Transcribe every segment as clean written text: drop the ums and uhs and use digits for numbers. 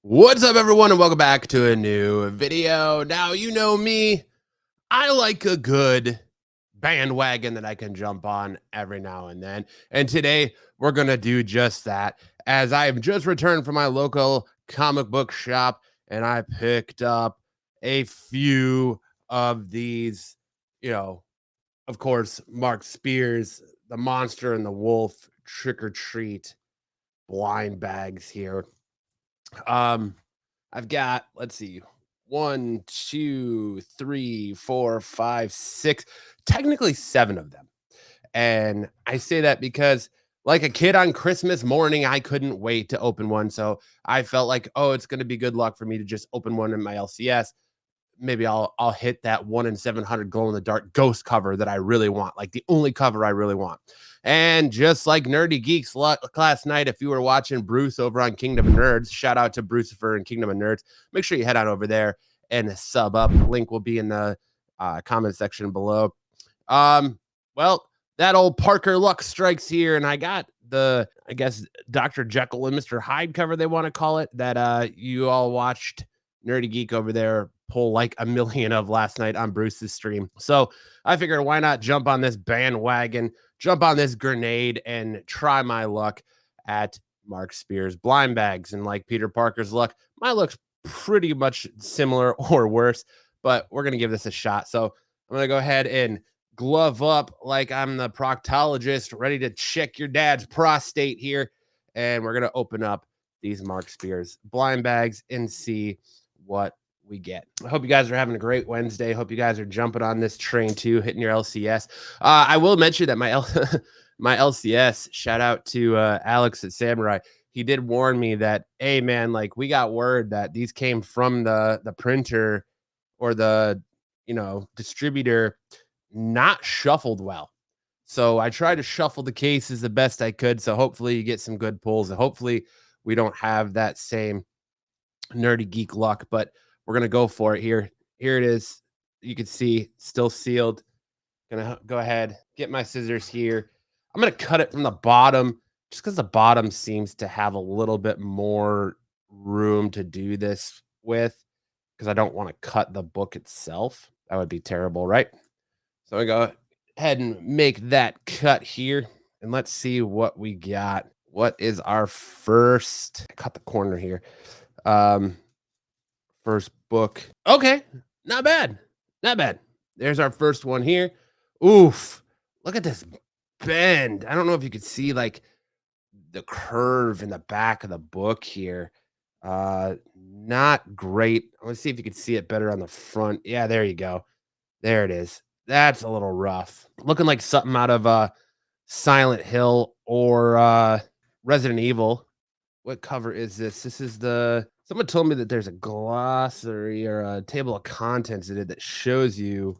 What's up, everyone, and welcome back to a new video. Now, you know me, I like a good bandwagon that I can jump on every now and then. And today, we're going to do just that, as I have just returned from my local comic book shop, and I picked up a few of these, of course, Mark Spears, the Monster and the Wolf Trick or Treat blind bags here. I've got, let's see, one, two, three, four, five, six, technically seven of them. And I say that because, like a kid on Christmas morning, I couldn't wait to open one. So I felt like, oh, it's going to be good luck for me to just open one in my LCS. Maybe I'll hit that 1 in 700 glow in the dark ghost cover that I really want, like the only cover I really want. And just like Nerdy Geeks last night, if you were watching Bruce over on Kingdom of Nerds, shout out to Brucifer and Kingdom of Nerds. Make sure you head on over there and sub up. Link will be in the comment section below. Well, that old Parker luck strikes here, and I got the, I guess, Dr. Jekyll and Mr. Hyde cover, they want to call it, that you all watched Nerdy Geek over there pull like a million of last night on Bruce's stream. So I figured, why not jump on this bandwagon, jump on this grenade, and try my luck at Mark Spears blind bags. And like Peter Parker's luck, my luck's pretty much similar or worse, but we're going to give this a shot. So I'm going to go ahead and glove up like I'm the proctologist, ready to check your dad's prostate here. And we're going to open up these Mark Spears blind bags and see what we get. I hope you guys are having a great Wednesday. Hope you guys are jumping on this train too, hitting your LCS. I will mention that my my LCS, shout out to Alex at Samurai. He did warn me that, hey man, like we got word that these came from the printer or the distributor, not shuffled well. So I tried to shuffle the cases the best I could. So hopefully you get some good pulls, and hopefully we don't have that same Nerdy Geek luck, but we're going to go for it here. Here it is. You can see still sealed. Gonna go ahead, get my scissors here. I'm going to cut it from the bottom just because the bottom seems to have a little bit more room to do this with, because I don't want to cut the book itself. That would be terrible, right? So I go ahead and make that cut here, and let's see what we got. What is our first? Cut the corner here. First book. Okay, not bad. Not bad. There's our first one here. Oof. Look at this bend. I don't know if you could see like the curve in the back of the book here. Not great. Let's see if you could see it better on the front. Yeah, there you go. There it is. That's a little rough. Looking like something out of Silent Hill or Resident Evil. What cover is this? This is someone told me that there's a glossary or a table of contents in it that shows you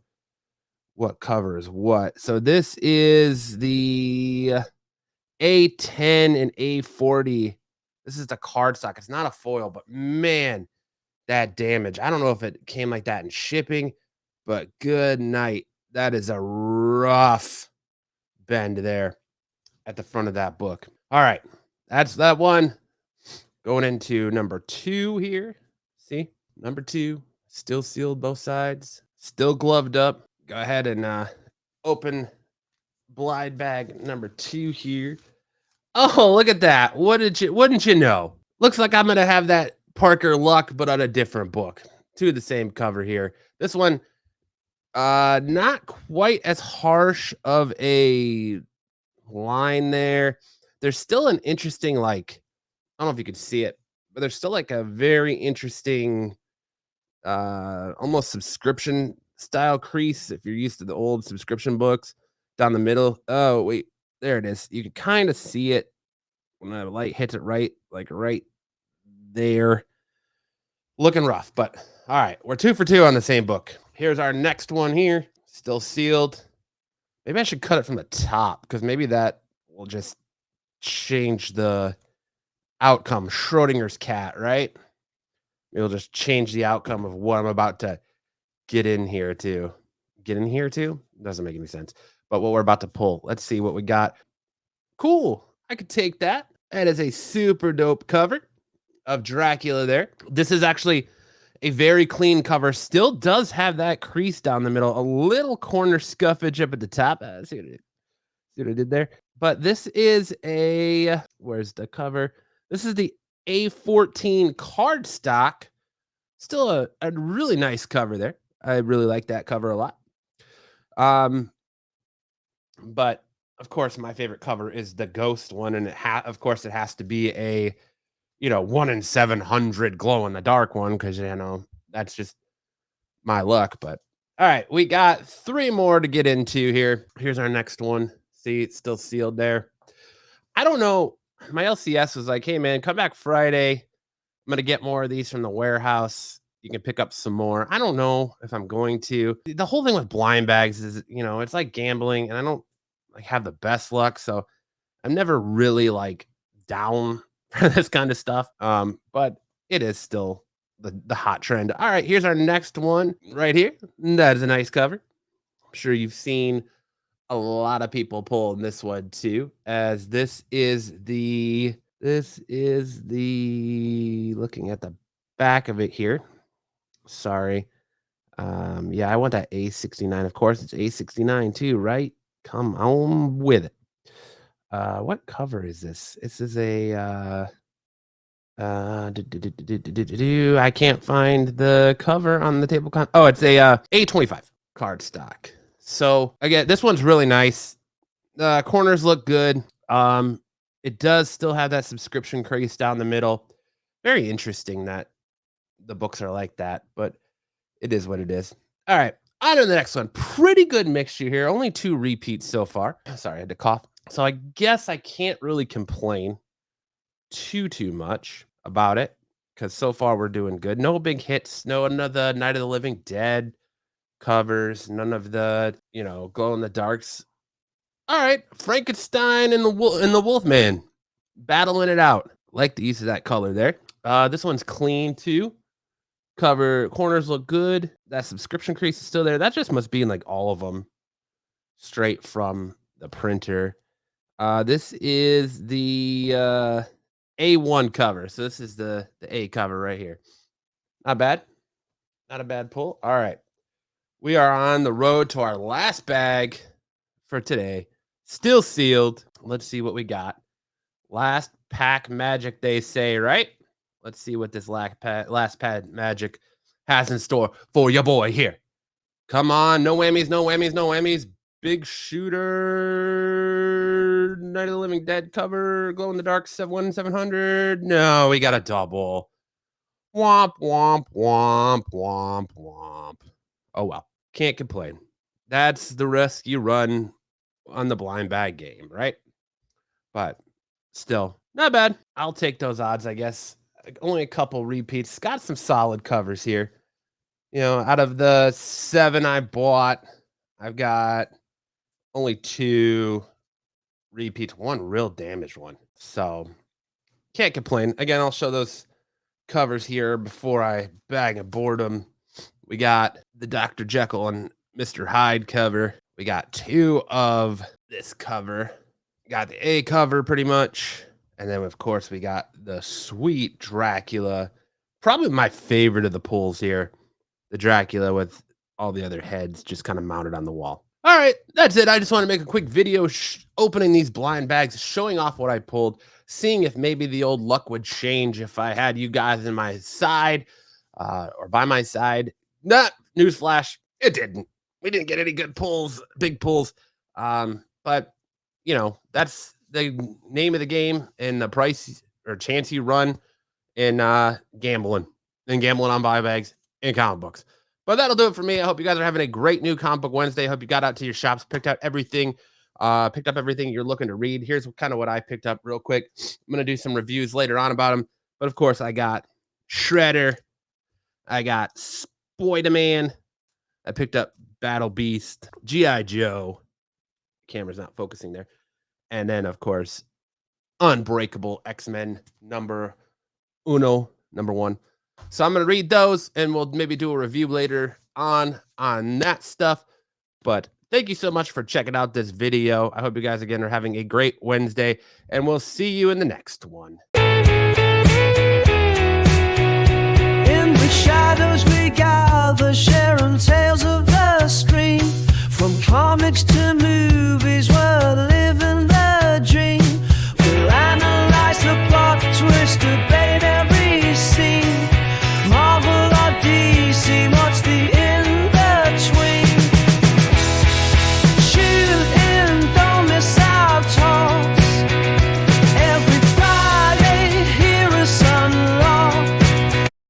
what cover is what. So this is the A10 and A40. This is the cardstock. It's not a foil, but man, that damage. I don't know if it came like that in shipping, but good night. That is a rough bend there at the front of that book. All right, that's that one. Going into number 2 here. See, number 2, still sealed both sides, still gloved up. Go ahead and open blind bag number 2 here. Oh, look at that. Wouldn't you know? Looks like I'm gonna have that Parker luck, but on a different book. 2 of the same cover here. This one, not quite as harsh of a line there. There's still an interesting, like, I don't know if you could see it, but there's still like a very interesting, almost subscription style crease. If you're used to the old subscription books down the middle. Oh, wait, there it is. You can kind of see it when the light hits it right, like right there. Looking rough, but all right, we're 2 for 2 on the same book. Here's our next one here, still sealed. Maybe I should cut it from the top because maybe that will just change the outcome. Schrodinger's cat, right? It'll just change the outcome of what I'm about to get in here to. Get in here too? Doesn't make any sense. But what we're about to pull. Let's see what we got. Cool. I could take that. That is a super dope cover. of Dracula there. This is actually a very clean cover. Still does have that crease down the middle, a little corner scuffage up at the top. See what I did there? But this is a, where's the cover? This is the A14 cardstock. Still a really nice cover there. I really like that cover a lot. But of course, my favorite cover is the Ghost one, and of course it has to be a 1 in 700 glow in the dark one, because that's just my luck. But all right, we got 3 more to get into here. Here's our next one. See, it's still sealed there. I don't know. My LCS was like, hey man, come back Friday. I'm gonna get more of these from the warehouse. You can pick up some more. I don't know if I'm going to. The whole thing with blind bags is, it's like gambling, and I don't have the best luck. So I'm never really down for this kind of stuff. But it is still the hot trend. All right, here's our next one right here. That is a nice cover. I'm sure you've seen a lot of people pulling this one too, as this is the looking at the back of it here. Sorry. Yeah, I want that A69. Of course, it's A69 too, right? Come on with it. What cover is this? This is a I can't find the cover on the table. Oh, it's a A25 cardstock. So again, this one's really nice. Corners look good. It does still have that subscription crease down the middle. Very interesting that the books are like that, but it is what it is. All right, on to the next one. Pretty good mixture here. Only 2 repeats so far. Sorry, I had to cough. So I guess I can't really complain too much about it, because so far we're doing good. No big hits. No another Night of the Living Dead covers. None of the glow in the darks. All right, Frankenstein and the Wolfman battling it out. Like the use of that color there. This one's clean too. Corners look good. That subscription crease is still there. That just must be in all of them, straight from the printer. This is the A1 cover. So this is the A cover right here. Not bad. Not a bad pull. All right. We are on the road to our last bag for today. Still sealed. Let's see what we got. Last pack magic, they say, right? Let's see what this last pack magic has in store for your boy here. Come on. No whammies, no whammies, no whammies. Big shooter. Night of the Living Dead cover. Glow in the dark 700. No, we got a double. Womp, womp, womp, womp, womp. Oh, well. Can't complain. That's the risk you run on the blind bag game, right? But still, not bad. I'll take those odds, I guess. Only a couple repeats. Got some solid covers here. Out of the 7 I bought, I've got only 2 repeats. 1 real damaged one. So can't complain. Again, I'll show those covers here before I bag and board them. We got the Dr. Jekyll and Mr. Hyde cover. We got 2 of this cover. Got the A cover pretty much. And then, of course, we got the sweet Dracula. Probably my favorite of the pulls here. The Dracula with all the other heads just kind of mounted on the wall. All right, that's it. I just want to make a quick video opening these blind bags, showing off what I pulled, seeing if maybe the old luck would change if I had you guys in my side or by my side. Not newsflash, it didn't. We didn't get any good pulls, big pulls. But that's the name of the game and the price or chance you run in gambling on buy bags and comic books. But that'll do it for me. I hope you guys are having a great new comic book Wednesday. I hope you got out to your shops, picked up everything you're looking to read. Here's kind of what I picked up real quick. I'm going to do some reviews later on about them. But of course, I got Shredder. I got Spider-Man. I picked up Battle Beast, G.I. Joe. Camera's not focusing there. And then, of course, Unbreakable X-Men number 1. So I'm going to read those, and we'll maybe do a review later on that stuff. But thank you so much for checking out this video. I hope you guys, again, are having a great Wednesday, and we'll see you in the next one. clue.